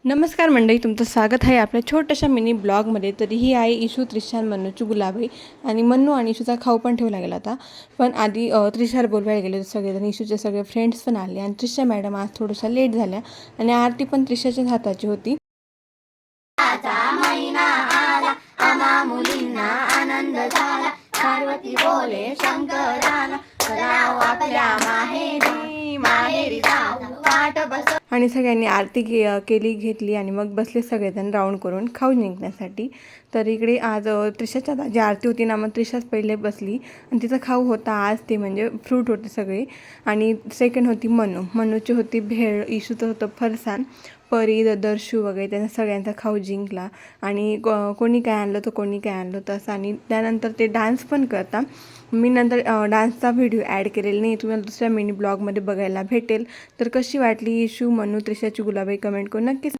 नमस्कार मंडळी, तुमचं स्वागत आहे आपल्या छोट्याशा मिनी ब्लॉगमध्ये. तरी ही आहे इशू, त्रिशा आणि मन्नूची गुलाबी. आणि मन्नू आणि इशूचा खाऊ पण ठेवला गेला होता. पण आधी त्रिशाला बोलवायला गेले होते सगळेजण. इशूचे सगळे फ्रेंड्स पण आले आणि त्रिशा मॅडम आज थोड्याशा लेट झाल्या आणि आरती पण त्रिशाच्याच हाताची होती. महिना आला, आम्हा मुलींना आनंद झाला. पार्वती बोले शंकराला, राव आपल्या माहेरी, माहेरी जाऊ वाट बस. आणि सगळ्यांनी आरती केली, घेतली आणि मग बसले सगळेजण राऊंड करून खाऊ निघण्यासाठी. तर इकडे आज त्रिशाच्या जी आरती होती ना, मग त्रिशाच पहिले बसली आणि तिचा खाऊ होता आज ते म्हणजे फ्रूट होते सगळे. आणि सेकंड होती मन्नूची होती भेळ, इशूचं होतं फरसाण, परी, दर्शू वगैरे त्यांना सगळ्यांचा खाऊ जिंकला. आणि कोणी काय आणलं तर कोणी काय आणलं तसं. आणि त्यानंतर ते डान्स पण करता. मी नंतर डान्सचा व्हिडिओ ॲड केलेला नाही, तुम्हाला दुसऱ्या मिनी ब्लॉगमध्ये बघायला भेटेल. तर कशी वाटली इशू, मन्नू, त्रिशाची गुलाबी कमेंट करून नक्कीच